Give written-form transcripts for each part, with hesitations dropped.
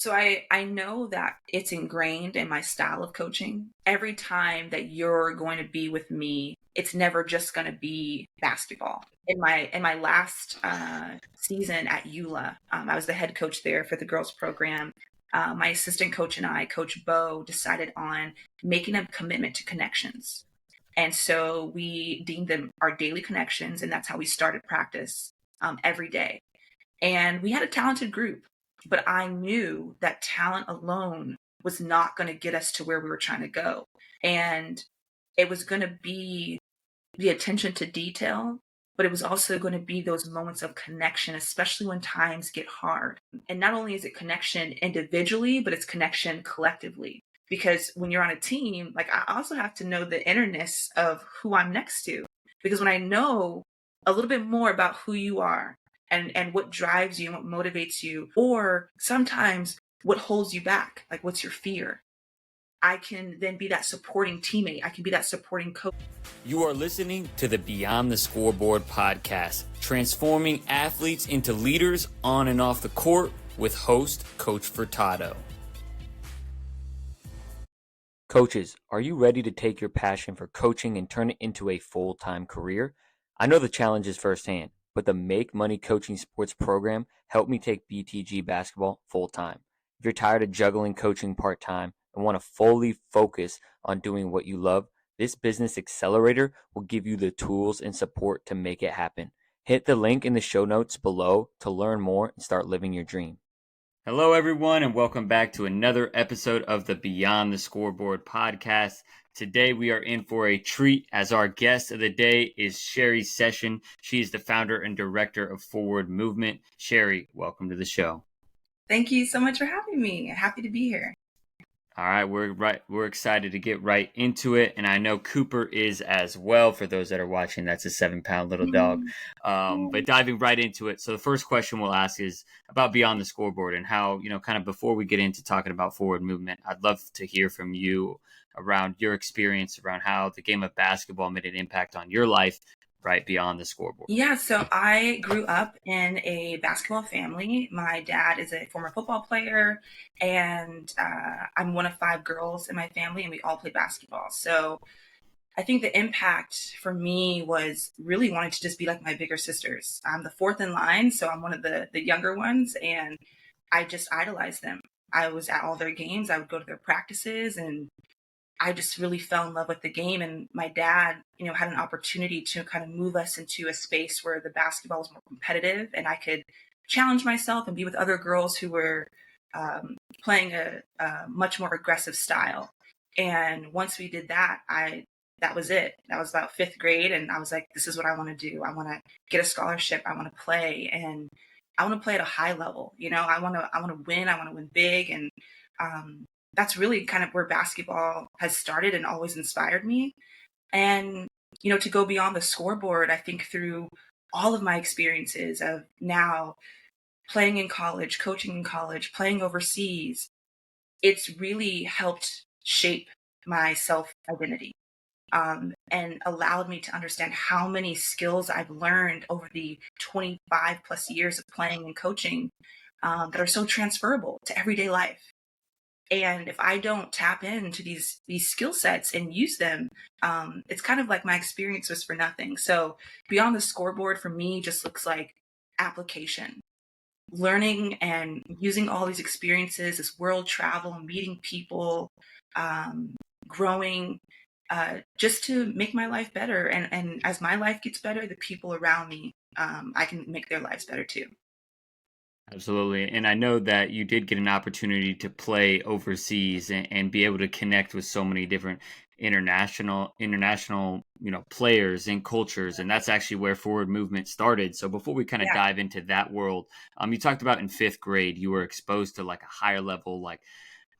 So I know that it's ingrained in my style of coaching. Every time that you're going to be with me, it's never just going to be basketball. In my last season at EULA, I was the head coach there for the girls program. My assistant coach and I, Coach Bo, decided on making a commitment to connections. And so we deemed them our daily connections, and that's how we started practice every day. And we had a talented group, but I knew that talent alone was not going to get us to where we were trying to go. And it was going to be the attention to detail, but it was also going to be those moments of connection, especially when times get hard. And not only is it connection individually, but it's connection collectively. Because when you're on a team, like I also have to know the innerness of who I'm next to. Because when I know a little bit more about who you are and what drives you and what motivates you, or sometimes what holds you back, like what's your fear, I can then be that supporting teammate. I can be that supporting coach. You are listening to the Beyond the Scoreboard podcast, transforming athletes into leaders on and off the court with host Coach Furtado. Coaches, are you ready to take your passion for coaching and turn it into a full-time career? I know the challenges firsthand, but the Make Money Coaching Sports program helped me take BTG basketball full-time. If you're tired of juggling coaching part-time and want to fully focus on doing what you love, this business accelerator will give you the tools and support to make it happen. Hit the link in the show notes below to learn more and start living your dream. Hello, everyone, and welcome back to another episode of the Beyond the Scoreboard podcast. Today, we are in for a treat as our guest of the day is Sherrie Session. She is the founder and director of Forward Movement. Sherrie, welcome to the show. Thank you so much for having me. Happy to be here. All right, we're excited to get right into it, and I know Cooper is as well. For those that are watching, that's a 7-pound little dog. But diving right into it, so the first question we'll ask is about Beyond the Scoreboard and how, kind of before we get into talking about Forward Movement, I'd love to hear from you around your experience around how the game of basketball made an impact on your life, right beyond the scoreboard. Yeah, so I grew up in a basketball family. My dad is a former football player, and I'm one of 5 girls in my family, and we all play basketball. So I think the impact for me was really wanting to just be like my bigger sisters. I'm the 4th in line, so I'm one of the younger ones, and I just idolized them. I was at all their games. I would go to their practices, and I just really fell in love with the game. And my dad, had an opportunity to kind of move us into a space where the basketball was more competitive and I could challenge myself and be with other girls who were playing a much more aggressive style. And once we did that, that was it. That was about 5th grade. And I was like, this is what I want to do. I want to get a scholarship. I want to play, and I want to play at a high level. I want to win. I want to win big. And, that's really kind of where basketball has started and always inspired me. And, to go beyond the scoreboard, I think through all of my experiences of now playing in college, coaching in college, playing overseas, it's really helped shape my self-identity and allowed me to understand how many skills I've learned over the 25 plus years of playing and coaching that are so transferable to everyday life. And if I don't tap into these skill sets and use them, it's kind of like my experience was for nothing. So beyond the scoreboard for me just looks like application, learning and using all these experiences, this world travel, meeting people, growing, just to make my life better. And as my life gets better, the people around me, I can make their lives better too. Absolutely. And I know that you did get an opportunity to play overseas and be able to connect with so many different international, players and cultures. And that's actually where Forward Movement started. So before we kind of dive into that world, you talked about in 5th grade, you were exposed to like a higher level, like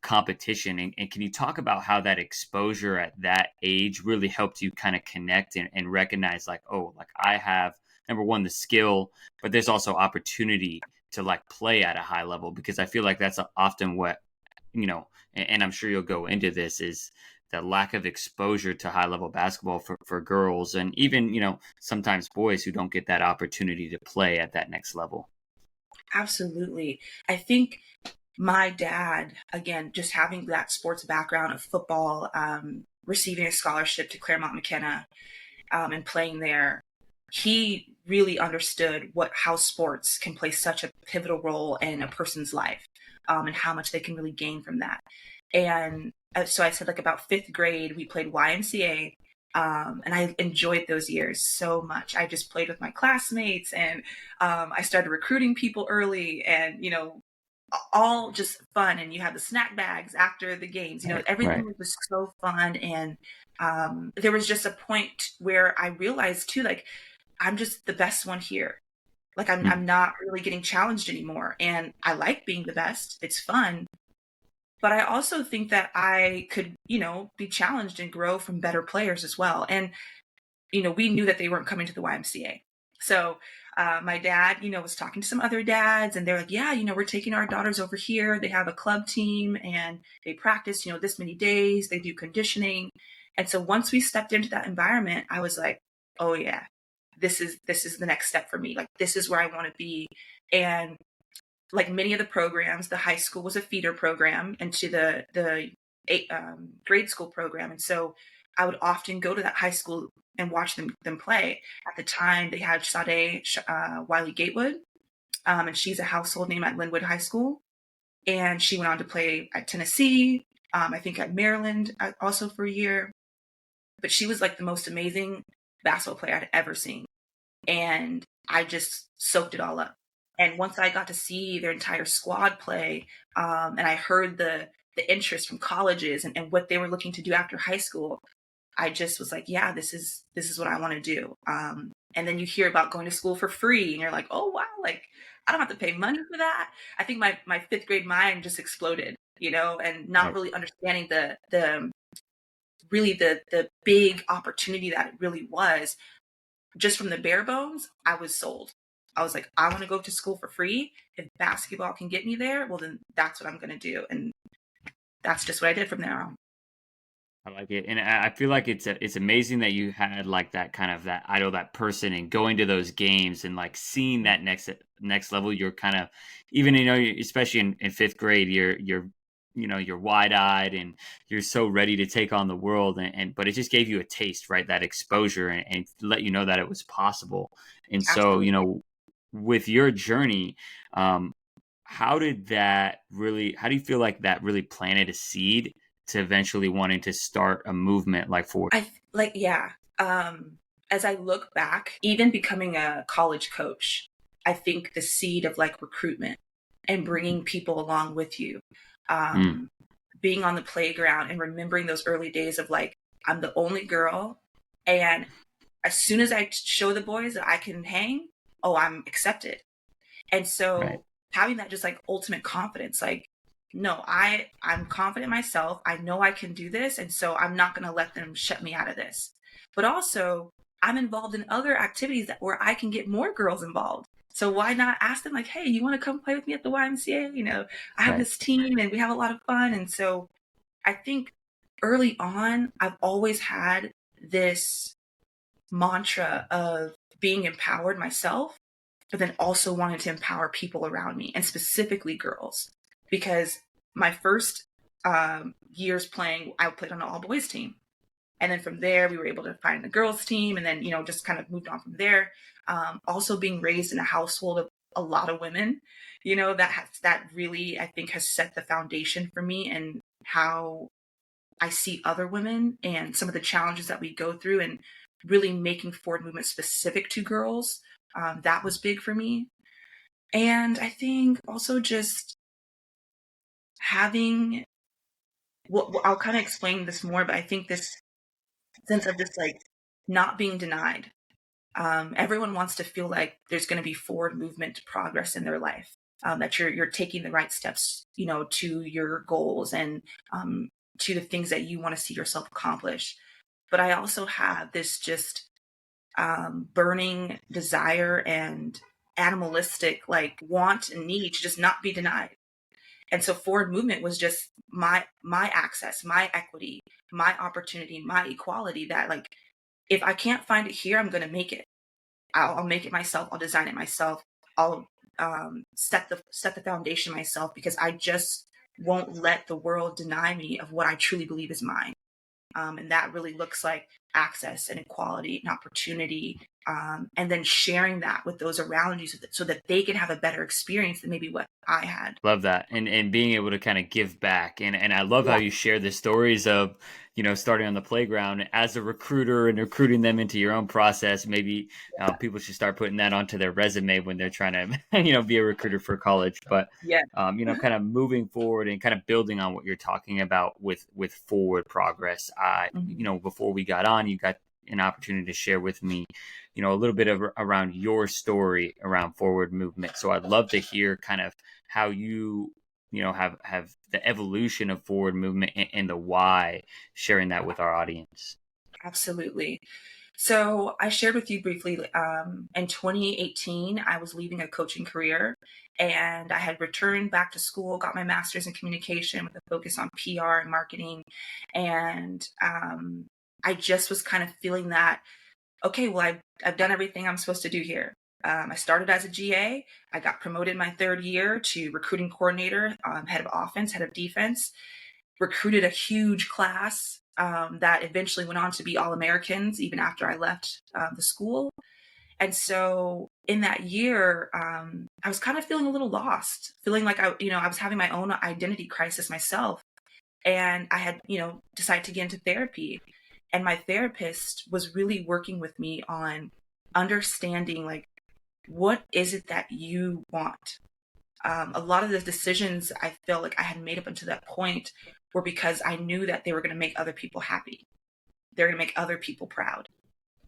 competition. And can you talk about how that exposure at that age really helped you kind of connect and recognize like, oh, like I have, number one, the skill, but there's also opportunity to like play at a high level? Because I feel like that's often what, and I'm sure you'll go into this, is the lack of exposure to high level basketball for girls and even, sometimes boys who don't get that opportunity to play at that next level. Absolutely. I think my dad, again, just having that sports background of football, receiving a scholarship to Claremont McKenna, and playing there, he really understood how sports can play such a pivotal role in a person's life, and how much they can really gain from that. And so I said, like, about fifth grade, we played YMCA. And I enjoyed those years so much. I just played with my classmates, and I started recruiting people early, and, all just fun. And you had the snack bags after the games, Right. everything Right. was so fun. And there was just a point where I realized too, like, I'm just the best one here. Like, I'm Mm. not really getting challenged anymore. And I like being the best. It's fun. But I also think that I could, be challenged and grow from better players as well. And, we knew that they weren't coming to the YMCA. So my dad, was talking to some other dads, and they're like, yeah, we're taking our daughters over here. They have a club team and they practice, this many days, they do conditioning. And so once we stepped into that environment, I was like, oh yeah, this is the next step for me. Like, this is where I want to be. And like many of the programs, the high school was a feeder program into the grade school program, and so I would often go to that high school and watch them play. At the time, they had Sade Wiley Gatewood, and she's a household name at Linwood High School, and she went on to play at Tennessee, I think at Maryland also for a year. But she was like the most amazing basketball player I'd ever seen, and I just soaked it all up. And once I got to see their entire squad play, and I heard the interest from colleges, and what they were looking to do after high school, I just was like, yeah, this is what I want to do. And then you hear about going to school for free, and you're like, oh wow, like, I don't have to pay money for that. I think my fifth grade mind just exploded, and not Right. really understanding the big opportunity that it really was. Just from the bare bones, I was sold. I was like, I want to go to school for free. If basketball can get me there, well, then that's what I'm going to do. And that's just what I did from there on. I like it, and I feel like it's amazing that you had like that kind of that idol, that person, and going to those games and like seeing that next level. You're kind of even especially in fifth grade, you're wide eyed and you're so ready to take on the world, and but it just gave you a taste, right? That exposure and let you know that it was possible. And so Absolutely. with your journey, um, how do you feel like that really planted a seed to eventually wanting to start a movement like for Yeah. As I look back, even becoming a college coach, I think the seed of like recruitment and bringing people along with you, mm, um, being on the playground and remembering those early days of like, I'm the only girl. And as soon as I show the boys that I can hang, oh, I'm accepted. And right, so having that just like ultimate confidence, like, no, I'm confident in myself. I know I can do this. And so I'm not going to let them shut me out of this. But also, I'm involved in other activities where I can get more girls involved. So why not ask them, like, hey, you want to come play with me at the YMCA? I have right, this team and we have a lot of fun. And so I think early on, I've always had this mantra of being empowered myself, but then also wanting to empower people around me, and specifically girls. Because my first years playing, I played on an all boys team. And then from there, we were able to find the girls team, and then, just kind of moved on from there. Also being raised in a household of a lot of women, that really, I think, has set the foundation for me and how I see other women and some of the challenges that we go through, and really making forward movement specific to girls. That was big for me. And I think also just having, well, I'll kind of explain this more, but I think this sense of just like not being denied. Everyone wants to feel like there's going to be forward movement progress in their life, that you're taking the right steps, to your goals, and to the things that you want to see yourself accomplish. But I also have this just burning desire and animalistic like want and need to just not be denied. And so forward movement was just my access, my equity, my opportunity, my equality, that like, if I can't find it here, I'm going to make it. I'll make it myself. I'll design it myself. I'll set the foundation myself, because I just won't let the world deny me of what I truly believe is mine. And that really looks like access and equality and opportunity. And then sharing that with those around you so that they can have a better experience than maybe what I had. Love that. And being able to kind of give back. And I love how Yeah. you share the stories of, starting on the playground as a recruiter and recruiting them into your own process. Maybe people should start putting that onto their resume when they're trying to, be a recruiter for college. But Yeah. kind of moving forward and kind of building on what you're talking about with forward progress. Mhm. Before we got on, you got an opportunity to share with me, a little bit of around your story around forward movement. So I'd love to hear kind of how you have the evolution of forward movement and the why, sharing that with our audience. Absolutely. So I shared with you briefly, in 2018, I was leaving a coaching career, and I had returned back to school, got my master's in communication with a focus on PR and marketing. And I just was kind of feeling that, okay, well, I've done everything I'm supposed to do here. I started as a GA. I got promoted my third year to recruiting coordinator, head of offense, head of defense, recruited a huge class that eventually went on to be All Americans even after I left the school. And so in that year, I was kind of feeling a little lost, feeling like I was having my own identity crisis myself. And I had, decided to get into therapy. And my therapist was really working with me on understanding, like, what is it that you want? A lot of the decisions I felt like I had made up until that point were because I knew that they were going to make other people happy. They're going to make other people proud.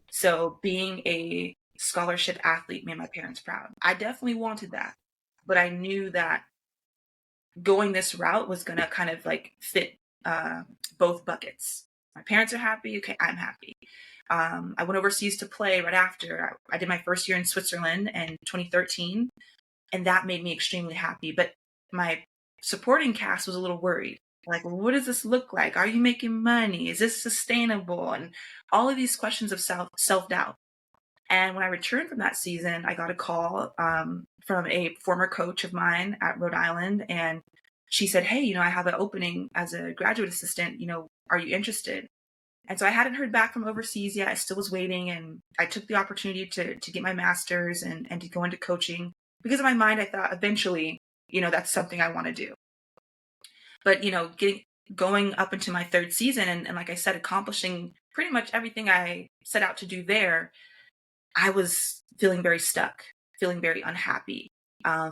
So being a scholarship athlete made my parents proud. I definitely wanted that, but I knew that going this route was going to kind of like fit both buckets. My parents are happy. Okay, I'm happy. I went overseas to play right after. I did my first year in Switzerland in 2013, and that made me extremely happy. But my supporting cast was a little worried. Like, well, what does this look like? Are you making money? Is this sustainable? And all of these questions of self doubt. And when I returned from that season, I got a call from a former coach of mine at Rhode Island, and she said, "Hey, I have an opening as a graduate assistant. Are you interested?" And so I hadn't heard back from overseas yet. I still was waiting, and I took the opportunity to get my master's and to go into coaching, because in my mind I thought eventually, that's something I want to do. But going up into my third season, and like I said, accomplishing pretty much everything I set out to do there, I was feeling very stuck, feeling very unhappy,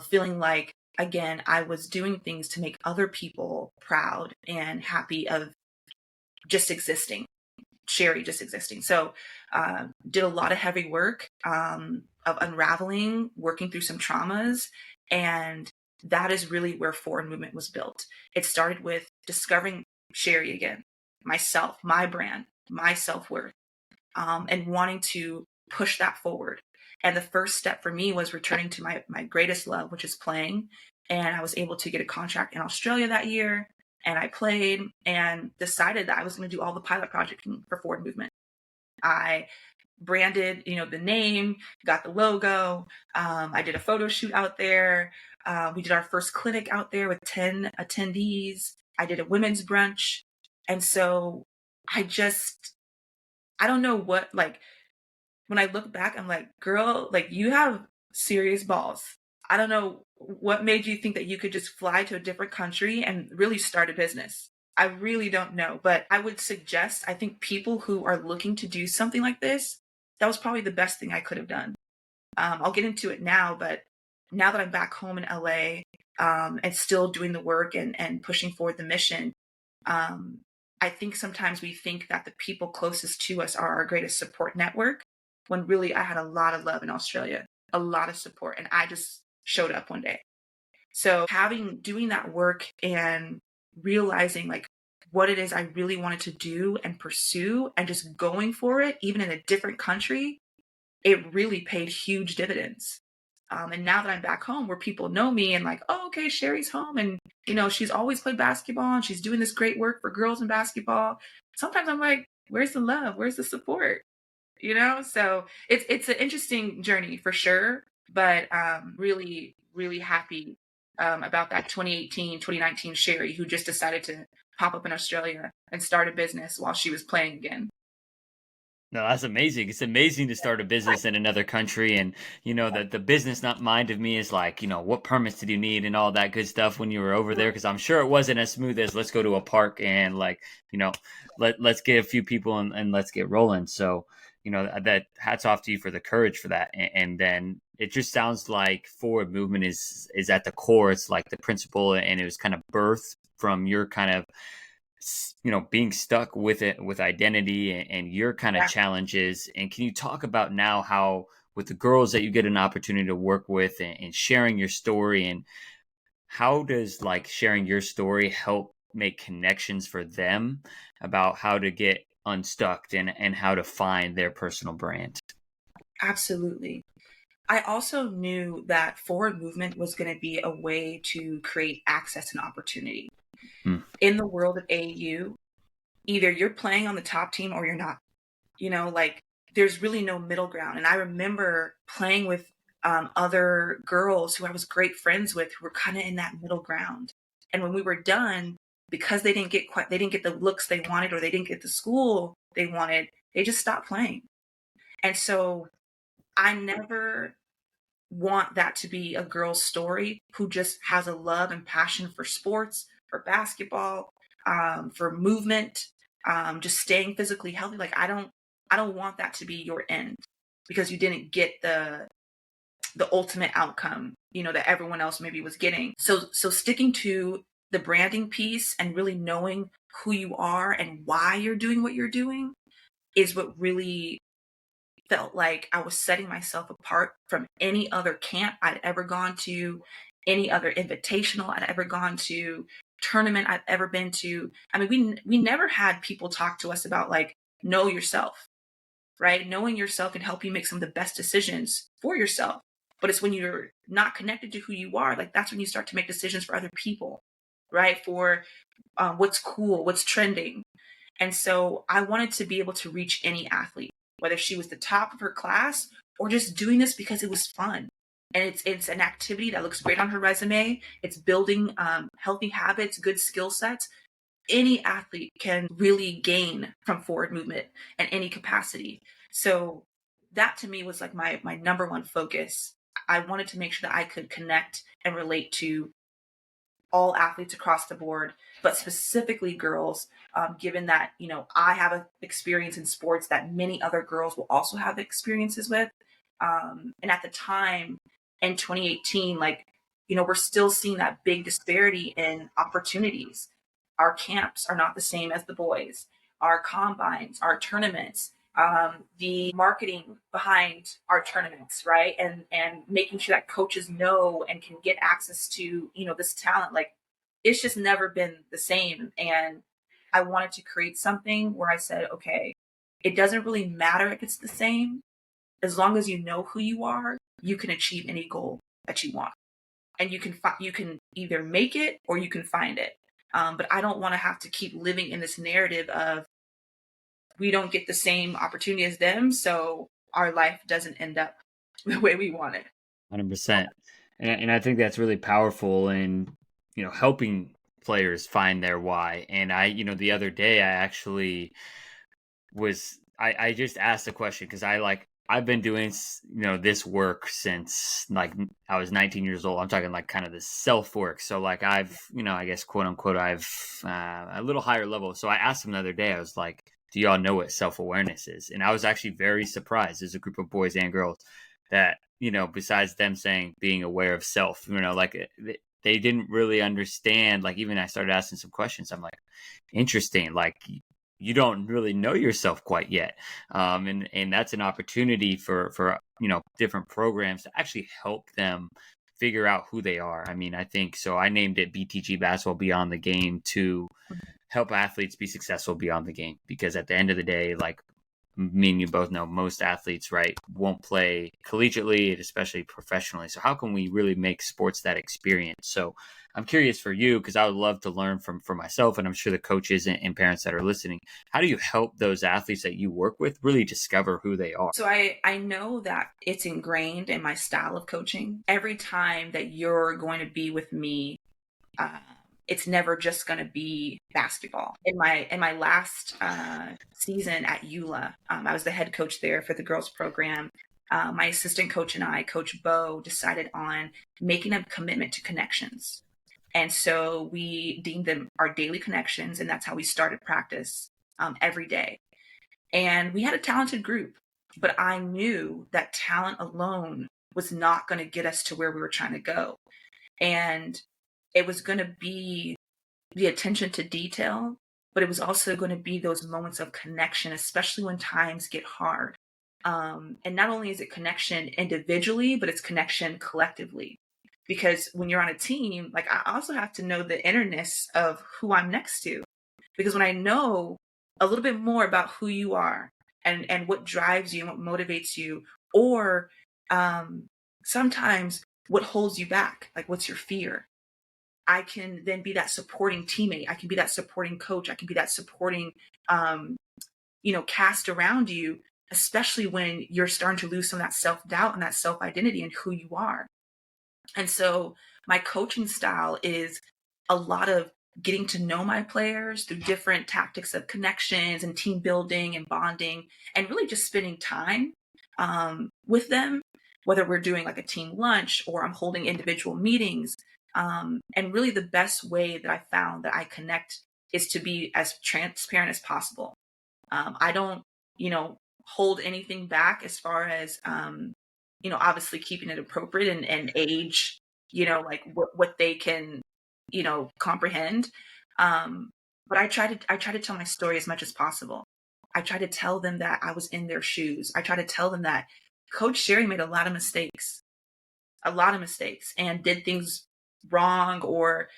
feeling like, again, I was doing things to make other people proud and happy of just existing, Sherrie just existing. So did a lot of heavy work of unraveling, working through some traumas. And that is really where forward movement was built. It started with discovering Sherrie again, myself, my brand, my self-worth, and wanting to push that forward. And the first step for me was returning to my greatest love, which is playing. And I was able to get a contract in Australia that year. And I played and decided that I was going to do all the pilot projecting for Forward Movement. I branded, the name, got the logo. I did a photo shoot out there. We did our first clinic out there with 10 attendees. I did a women's brunch. And so I don't know what, like, when I look back, I'm like, girl, like, you have serious balls. I don't know what made you think that you could just fly to a different country and really start a business. I really don't know. But I would suggest, I think people who are looking to do something like this, that was probably the best thing I could have done. I'll get into it now, but now that I'm back home in LA, and still doing the work and pushing forward the mission, um, I think sometimes we think that the people closest to us are our greatest support network, when really I had a lot of love in Australia, a lot of support, and I just showed up one day. So doing that work and realizing like what it is I really wanted to do and pursue and just going for it, even in a different country, it really paid huge dividends. And now that I'm back home where people know me and like, oh, okay, Sherrie's home, and she's always played basketball and she's doing this great work for girls in basketball. Sometimes I'm like, where's the love? Where's the support? So it's an interesting journey for sure, but really really happy about that 2018, 2019 Sherrie who just decided to pop up in Australia and start a business while she was playing again. No, that's amazing. It's amazing to start a business in another country. And, the business not mind of me is like, what permits did you need and all that good stuff when you were over there? Because I'm sure it wasn't as smooth as let's go to a park and like, let's get a few people and let's get rolling. So, that hats off to you for the courage for that. And then it just sounds like forward movement is at the core. It's like the principle, and it was kind of birthed from your kind of being stuck with it, with identity and your kind of Yeah, challenges. And can you talk about now how with the girls that you get an opportunity to work with and sharing your story, and how does like sharing your story help make connections for them about how to get unstuck and how to find their personal brand? absolutely. I also knew that forward movement was going to be a way to create access and opportunity. Hmm. In the world of AAU, either you're playing on the top team or you're not. Like there's really no middle ground. And I remember playing with other girls who I was great friends with who were kind of in that middle ground. And when we were done, because they didn't get the looks they wanted or they didn't get the school they wanted, they just stopped playing. And so I never want that to be a girl's story who just has a love and passion for sports, for basketball, for movement, just staying physically healthy. Like I don't want that to be your end because you didn't get the ultimate outcome, that everyone else maybe was getting. So sticking to the branding piece and really knowing who you are and why you're doing what you're doing is what really felt like I was setting myself apart from any other camp I'd ever gone to, any other invitational I'd ever gone to, tournament I've ever been to. I mean, we never had people talk to us about like know yourself, right? Knowing yourself can help you make some of the best decisions for yourself. But it's when you're not connected to who you are, like that's when you start to make decisions for other people, right? For what's cool, what's trending. And so I wanted to be able to reach any athlete, whether she was the top of her class or just doing this because it was fun. And it's an activity that looks great on her resume. It's building healthy habits, good skill sets. Any athlete can really gain from forward movement in any capacity. So that to me was like my number one focus. I wanted to make sure that I could connect and relate to all athletes across the board, but specifically girls, given that, I have an experience in sports that many other girls will also have experiences with. And at the time in 2018, like, we're still seeing that big disparity in opportunities. Our camps are not the same as the boys, our combines, our tournaments, the marketing behind our tournaments, right? And making sure that coaches know and can get access to, this talent. Like it's just never been the same. And I wanted to create something where I said, okay, it doesn't really matter if it's the same. As long as you know who you are, you can achieve any goal that you want. And you can either make it or you can find it. But I don't want to have to keep living in this narrative of we don't get the same opportunity as them, so our life doesn't end up the way we want it. 100%. And I think that's really powerful in, helping players find their why. And the other day I actually I just asked a question because I've been doing, this work since like I was 19 years old. I'm talking like kind of this self work. So like I've, I guess quote unquote, I've a little higher level. So I asked them the other day, I was like, do y'all know what self-awareness is? And I was actually very surprised. There's a group of boys and girls that, besides them saying being aware of self, like they didn't really understand. Like even I started asking some questions. I'm like, interesting. Like you don't really know yourself quite yet. And that's an opportunity for, different programs to actually help them figure out who they are. I mean, I think so. I named it BTG Basketball Beyond the Game to help athletes be successful beyond the game, because at the end of the day, like me and you both know, most athletes, right, won't play collegiately, especially professionally. So how can we really make sports that experience? So I'm curious for you, because I would love to learn for myself, and I'm sure the coaches and parents that are listening. How do you help those athletes that you work with really discover who they are? So I know that it's ingrained in my style of coaching. Every time that you're going to be with me, uh, it's never just going to be basketball. In my last season at EULA, I was the head coach there for the girls program. My assistant coach and I, Coach Bo, decided on making a commitment to connections. And so we deemed them our daily connections, and that's how we started practice every day. And we had a talented group, but I knew that talent alone was not going to get us to where we were trying to go. And it was going to be the attention to detail, but it was also going to be those moments of connection, especially when times get hard. And not only is it connection individually, but it's connection collectively. Because when you're on a team, like I also have to know the innerness of who I'm next to. Because when I know a little bit more about who you are and what drives you and what motivates you, or um, sometimes what holds you back, like what's your fear, I can then be that supporting teammate. I can be that supporting coach. I can be that supporting, um, cast around you, especially when you're starting to lose some of that self doubt and that self identity and who you are. And so my coaching style is a lot of getting to know my players through different tactics of connections and team building and bonding, and really just spending time with them, whether we're doing like a team lunch or I'm holding individual meetings. And really, the best way that I found that I connect is to be as transparent as possible. I don't, hold anything back as far as, obviously keeping it appropriate and age, like what they can, comprehend. Um, but I try to tell my story as much as possible. I try to tell them that I was in their shoes. I try to tell them that Coach Sherrie made a lot of mistakes and did things wrong, or,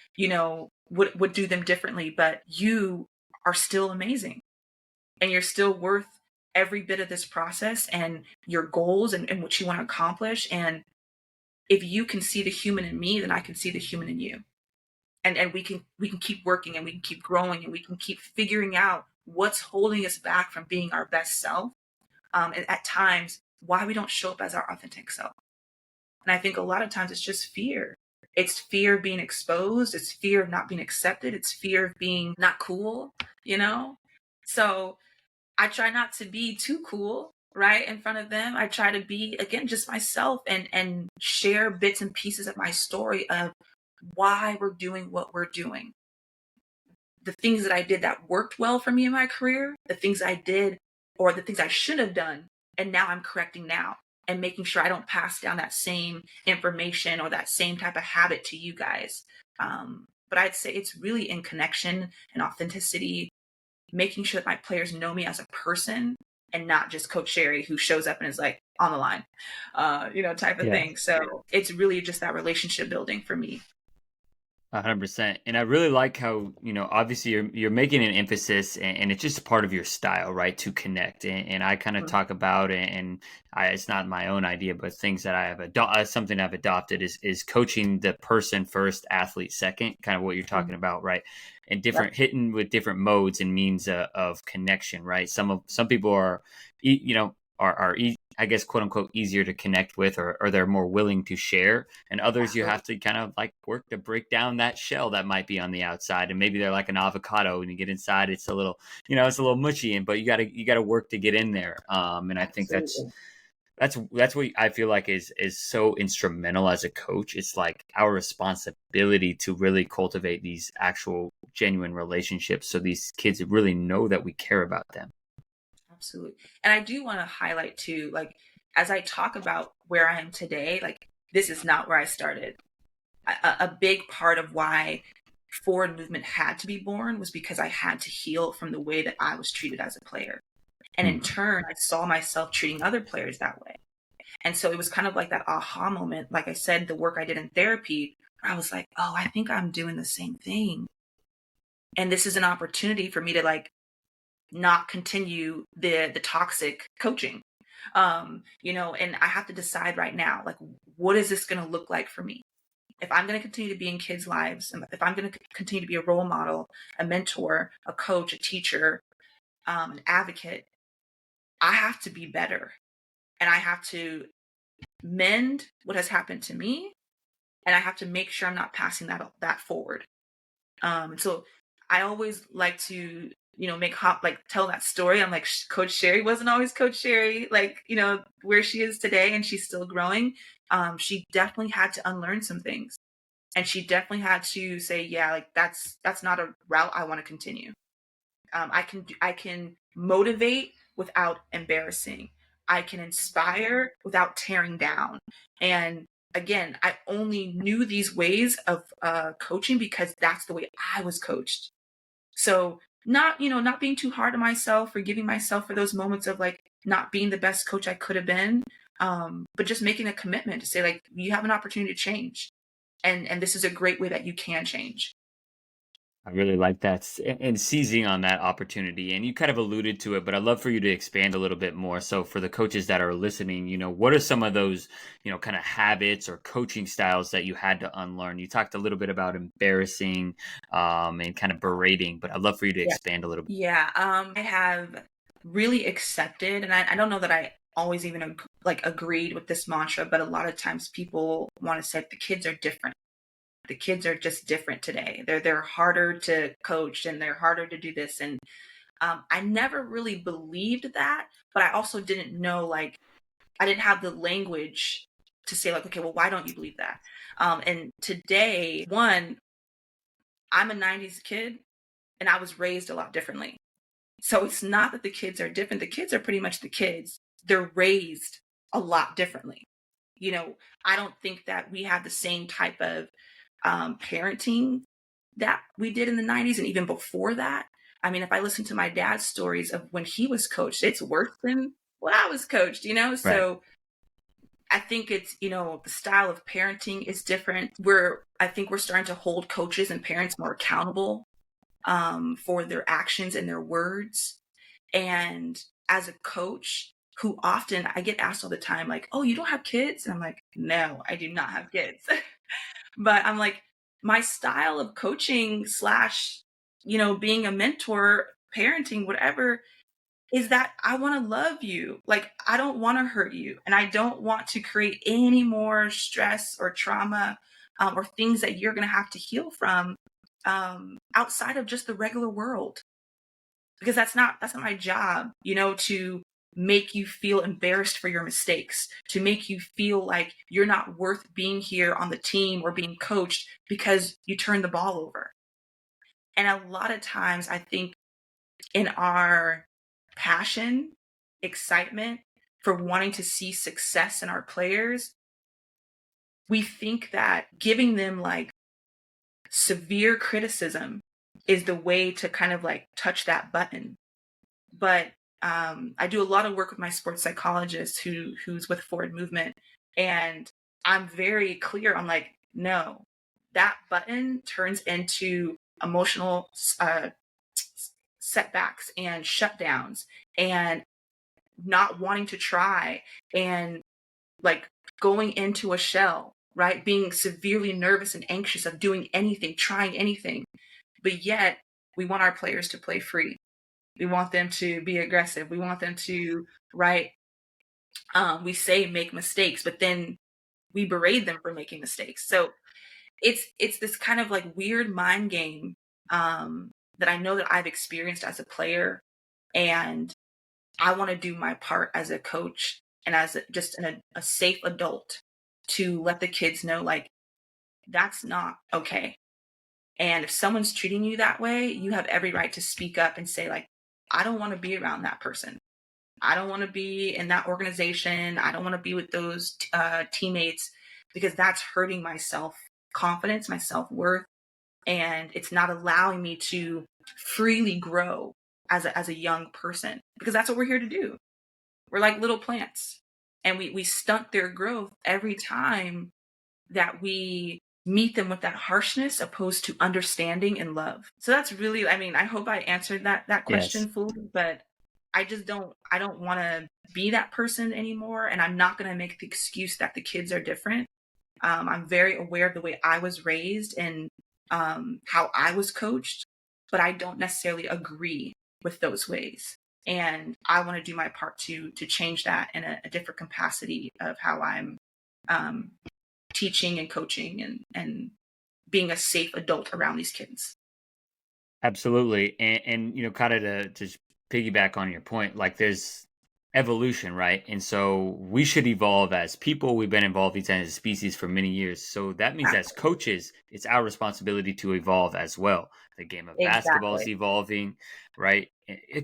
would do them differently, but you are still amazing and you're still worth every bit of this process and your goals and what you want to accomplish. And if you can see the human in me, then I can see the human in you. And we can keep working and we can keep growing and we can keep figuring out what's holding us back from being our best self. And at times, why we don't show up as our authentic self. And I think a lot of times it's just fear. It's fear of being exposed. It's fear of not being accepted. It's fear of being not cool, you know? So I try not to be too cool, right, in front of them. I try to be, again, just myself and share bits and pieces of my story of why we're doing what we're doing. The things that I did that worked well for me in my career, the things I did or the things I should have done, and now I'm correcting now and making sure I don't pass down that same information or that same type of habit to you guys. But I'd say it's really in connection and authenticity, making sure that my players know me as a person and not just Coach Sherrie who shows up and is like on the line, type of Yeah. thing. So it's really just that relationship building for me. 100%. And I really like how, obviously you're making an emphasis, and it's just part of your style, right? To connect. And I kind of Mhm. talk about it, and it's not my own idea, but things that I have something I've adopted is coaching the person first, athlete second, kind of what you're talking about, right? And Yep. hitting with different modes and means of connection, right? Some people are, I guess, quote unquote, easier to connect with, or they're more willing to share. And others, you Absolutely. have to kind of like work to break down that shell that might be on the outside. And maybe they're like an avocado, and you get inside, it's a little, it's a little mushy, but you gotta work to get in there. And I think that's Absolutely. that's what I feel like is so instrumental as a coach. It's like our responsibility to really cultivate these actual genuine relationships, so these kids really know that we care about them. Absolutely. And I do want to highlight too, like, as I talk about where I am today, like, this is not where I started. A big part of why forward movement had to be born was because I had to heal from the way that I was treated as a player. And in Hmm. turn, I saw myself treating other players that way. And so it was kind of like that aha moment. Like I said, the work I did in therapy, I was like, oh, I think I'm doing the same thing. And this is an opportunity for me to like not continue the toxic coaching. And I have to decide right now, like, what is this going to look like for me? if I'm going to continue to be in kids' lives, and if I'm going to continue to be a role model, a mentor, a coach, a teacher, an advocate, I have to be better, and I have to mend what has happened to me, and I have to make sure I'm not passing that forward. So I always like to, make like tell that story. I'm like, Coach Sherrie wasn't always Coach Sherrie, like, where she is today, and she's still growing. She definitely had to unlearn some things, and she definitely had to say, yeah, like that's not a route I want to continue. I can motivate without embarrassing. I can inspire without tearing down. And again, I only knew these ways of coaching because that's the way I was coached. So not being too hard on myself, forgiving myself for those moments of like not being the best coach I could have been, but just making a commitment to say like you have an opportunity to change, and this is a great way that you can change. I really like that and seizing on that opportunity. And you kind of alluded to it, but I'd love for you to expand a little bit more. So, for the coaches that are listening, what are some of those, kind of habits or coaching styles that you had to unlearn? You talked a little bit about embarrassing and kind of berating, but I'd love for you to Yeah. expand a little bit. Yeah, I have really accepted, and I don't know that I always even like agreed with this mantra, but a lot of times people want to say the kids are different. The kids are just different today. They're harder to coach, and they're harder to do this. And I never really believed that, but I also didn't know, like, I didn't have the language to say like, okay, well, why don't you believe that? And today, one, I'm a 90s kid, and I was raised a lot differently. So it's not that the kids are different. The kids are pretty much the kids. They're raised a lot differently. You know, I don't think that we have the same type of parenting that we did in the 90s and even before that. I mean, if I listen to my dad's stories of when he was coached, it's worse than when I was coached, Right. So I think it's, the style of parenting is different. I think we're starting to hold coaches and parents more accountable for their actions and their words. And as a coach, who often I get asked all the time, like, oh, you don't have kids? And I'm like, no, I do not have kids. But I'm like, my style of coaching slash, being a mentor, parenting, whatever, is that I want to love you. Like, I don't want to hurt you. And I don't want to create any more stress or trauma or things that you're going to have to heal from outside of just the regular world, because that's not my job, to make you feel embarrassed for your mistakes, to make you feel like you're not worth being here on the team or being coached because you turned the ball over. And a lot of times I think in our passion, excitement for wanting to see success in our players, we think that giving them like severe criticism is the way to kind of like touch that button. But I do a lot of work with my sports psychologist who's with Forward Movement, and I'm very clear on like, no, that button turns into emotional setbacks and shutdowns and not wanting to try and like going into a shell, right? Being severely nervous and anxious of doing anything, trying anything. But yet we want our players to play free. We want them to be aggressive. We want them to, right? We say make mistakes, but then we berate them for making mistakes. So it's this kind of like weird mind game that I know that I've experienced as a player, and I want to do my part as a coach and as just a safe adult to let the kids know like that's not okay. And if someone's treating you that way, you have every right to speak up and say like, I don't want to be around that person. I don't want to be in that organization. I don't want to be with those teammates, because that's hurting my self confidence, my self worth, and it's not allowing me to freely grow as a young person, because that's what we're here to do. We're like little plants, and we stunt their growth every time that we meet them with that harshness opposed to understanding and love. So that's really, I mean, I hope I answered that Yes. question fully, but I don't want to be that person anymore, and I'm not going to make the excuse that the kids are different. I'm very aware of the way I was raised and how I was coached, but I don't necessarily agree with those ways. And I want to do my part to change that in a different capacity of how I'm um, teaching and coaching and being a safe adult around these kids. Absolutely. And kind of to just piggyback on your point, like there's evolution, right? And so we should evolve as people. We've been involved as a species for many years. So that means as coaches, it's our responsibility to evolve as well. The game of basketball is Exactly. evolving, right?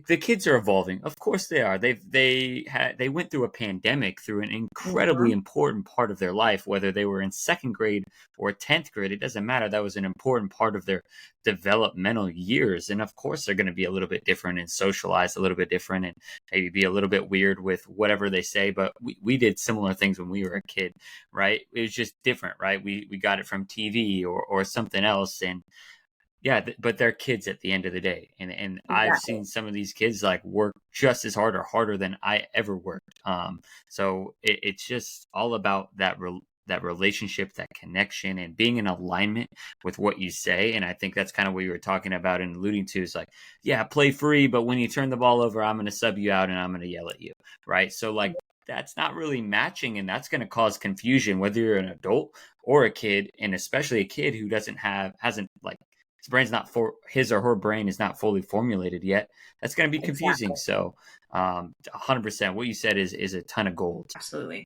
The kids are evolving. Of course they are. They went through a pandemic through an incredibly Mhm. important part of their life, whether they were in second grade or 10th grade, it doesn't matter. That was an important part of their developmental years. And of course, they're going to be a little bit different and socialize a little bit different and maybe be a little bit weird with whatever they say. But we did similar things when we were a kid, right? It was just different, right? We got it from TV or something else. And yeah, but they're kids at the end of the day. And I've Exactly. seen some of these kids like work just as hard or harder than I ever worked. So it's just all about that relationship, that connection, and being in alignment with what you say. And I think that's kind of what you were talking about and alluding to is like, yeah, play free, but when you turn the ball over, I'm going to sub you out and I'm going to yell at you, right? So like that's not really matching, and that's going to cause confusion whether you're an adult or a kid, and especially a kid who hasn't like his brain's not for his or her brain is not fully formulated yet. That's going to be confusing. Exactly. So 100% what you said is a ton of gold. Absolutely.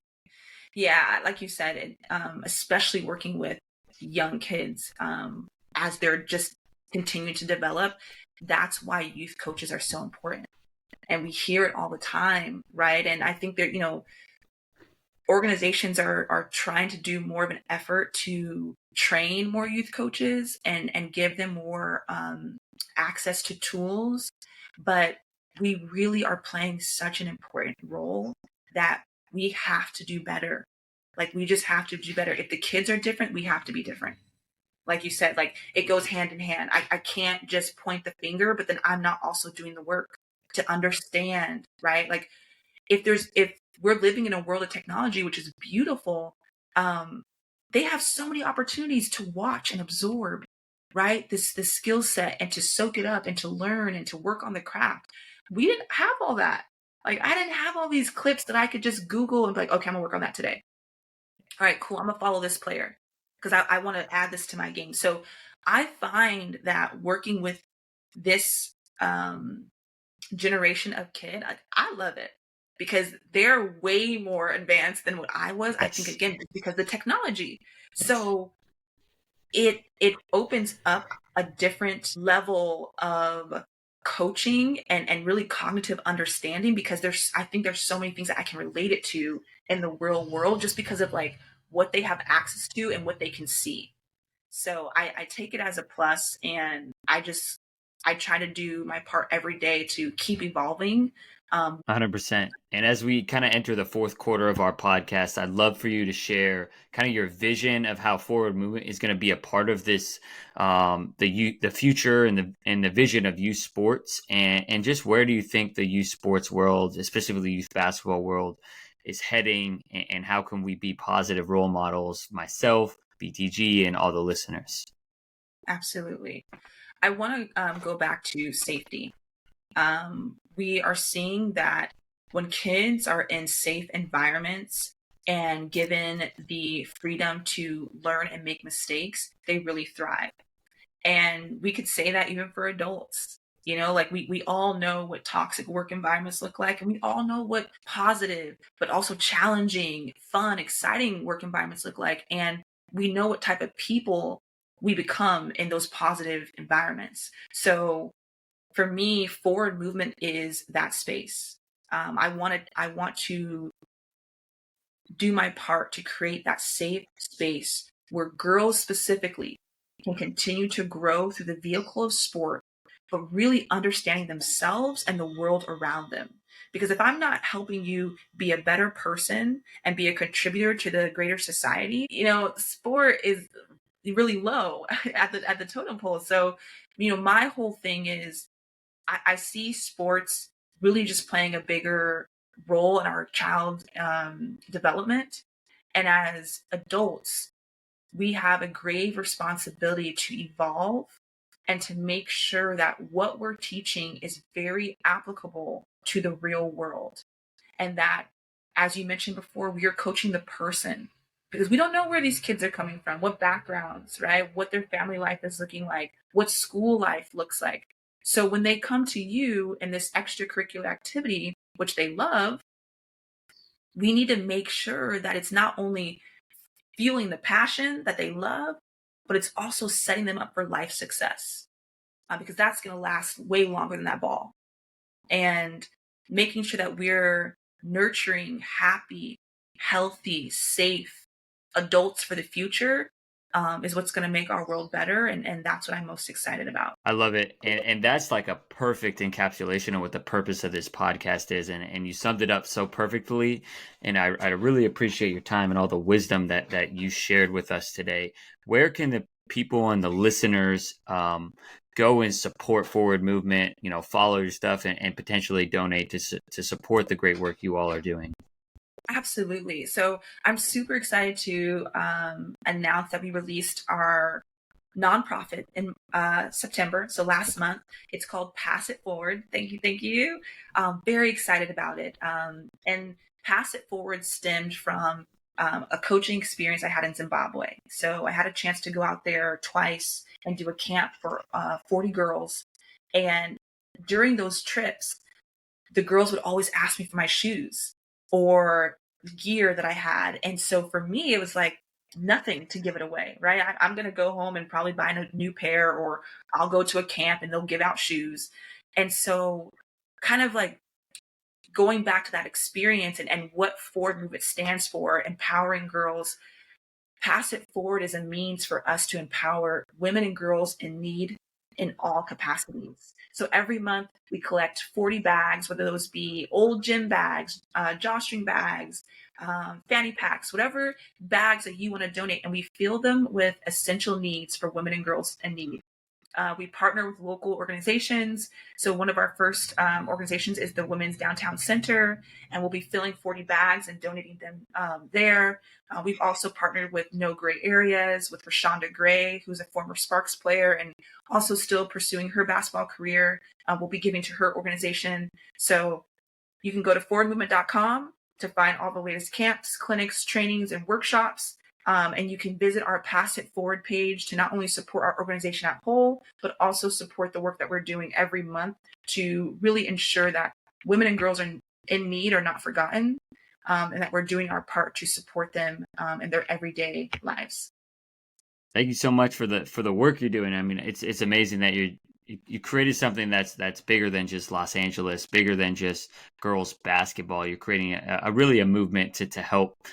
Yeah, like you said, especially working with young kids as they're just continuing to develop. That's why youth coaches are so important, and we hear it all the time, right? And I think that organizations are trying to do more of an effort to train more youth coaches and give them more access to tools, but we really are playing such an important role that we have to do better. Like we just have to do better. If the kids are different, we have to be different. Like you said, like it goes hand in hand. I can't just point the finger, but then I'm not also doing the work to understand, right? Like if we're living in a world of technology, which is beautiful, um, they have so many opportunities to watch and absorb, right? This skill set and to soak it up and to learn and to work on the craft. We didn't have all that. Like I didn't have all these clips that I could just Google and be like, okay, I'm gonna work on that today. All right, cool. I'm gonna follow this player because I want to add this to my game. So I find that working with this generation of kid, I love it because they're way more advanced than what I was. I think Yes. again because the technology. So it opens up a different level of coaching and really cognitive understanding because I think there's so many things that I can relate it to in the real world just because of like what they have access to and what they can see. So I take it as a plus, and I try to do my part every day to keep evolving. 100%. And as we kind of enter the fourth quarter of our podcast, I'd love for you to share kind of your vision of how forward movement is going to be a part of this, the future and the vision of youth sports, and just where do you think the youth sports world, especially the youth basketball world, is heading, and how can we be positive role models, myself, BTG, and all the listeners. Absolutely. I want to go back to safety. We are seeing that when kids are in safe environments and given the freedom to learn and make mistakes, they really thrive. And we could say that even for adults. Like we all know what toxic work environments look like, and we all know what positive, but also challenging, fun, exciting work environments look like. And we know what type of people we become in those positive environments. So for me, forward movement is that space. I want to do my part to create that safe space where girls specifically can continue to grow through the vehicle of sport, but really understanding themselves and the world around them. Because if I'm not helping you be a better person and be a contributor to the greater society, sport is really low at the totem pole. So, my whole thing is I see sports really just playing a bigger role in our child development. And as adults, we have a grave responsibility to evolve and to make sure that what we're teaching is very applicable to the real world. And that, as you mentioned before, we are coaching the person, because we don't know where these kids are coming from, what backgrounds, right? What their family life is looking like, what school life looks like. So when they come to you in this extracurricular activity, which they love, we need to make sure that it's not only fueling the passion that they love, but it's also setting them up for life success, because that's going to last way longer than that ball. And making sure that we're nurturing happy, healthy, safe adults for the future, is what's going to make our world better. And that's what I'm most excited about. I love it. And that's like a perfect encapsulation of what the purpose of this podcast is. And you summed it up so perfectly. And I really appreciate your time and all the wisdom that you shared with us today. Where can the people and the listeners go and support Forward Movement, follow your stuff and potentially donate to support the great work you all are doing? Absolutely. So I'm super excited to announce that we released our nonprofit in September. So last month. It's called Pass It Forward. Thank you. Thank you. Very excited about it. And Pass It Forward stemmed from a coaching experience I had in Zimbabwe. So I had a chance to go out there twice and do a camp for 40 girls. And during those trips, the girls would always ask me for my shoes or gear that I had. And so for me, it was like nothing to give it away, right? I'm going to go home and probably buy a new pair, or I'll go to a camp and they'll give out shoes. And so kind of like going back to that experience and what Forward Movement stands for, empowering girls. Pass It Forward is a means for us to empower women and girls in need in all capacities. So every month we collect 40 bags, whether those be old gym bags, drawstring bags, fanny packs, whatever bags that you want to donate, and we fill them with essential needs for women and girls in need. We partner with local organizations. So one of our first organizations is the Women's Downtown Center, and we'll be filling 40 bags and donating them there. We've also partnered with No Gray Areas with Rashonda Gray, who's a former Sparks player and also still pursuing her basketball career. We'll be giving to her organization. So you can go to forwardmovement.com to find all the latest camps, clinics, trainings, and workshops. And you can visit our Pass It Forward page to not only support our organization at whole, but also support the work that we're doing every month to really ensure that women and girls in need are not forgotten, and that we're doing our part to support them in their everyday lives. Thank you so much for the work you're doing. I mean, it's amazing that you created something that's bigger than just Los Angeles, bigger than just girls basketball. You're creating a really a movement to help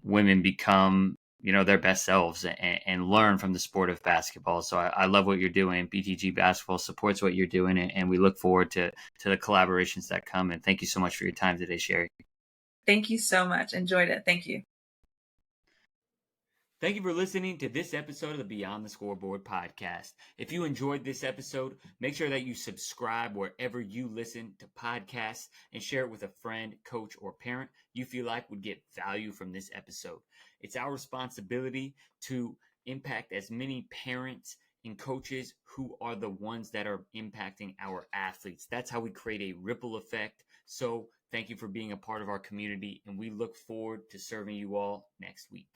women become their best selves and learn from the sport of basketball. So I love what you're doing. BTG Basketball supports what you're doing, and we look forward to the collaborations that come. And thank you so much for your time today, Sherrie. Thank you so much. Enjoyed it. Thank you. Thank you for listening to this episode of the Beyond the Scoreboard podcast. If you enjoyed this episode, make sure that you subscribe wherever you listen to podcasts and share it with a friend, coach, or parent you feel like would get value from this episode. It's our responsibility to impact as many parents and coaches who are the ones that are impacting our athletes. That's how we create a ripple effect. So thank you for being a part of our community, and we look forward to serving you all next week.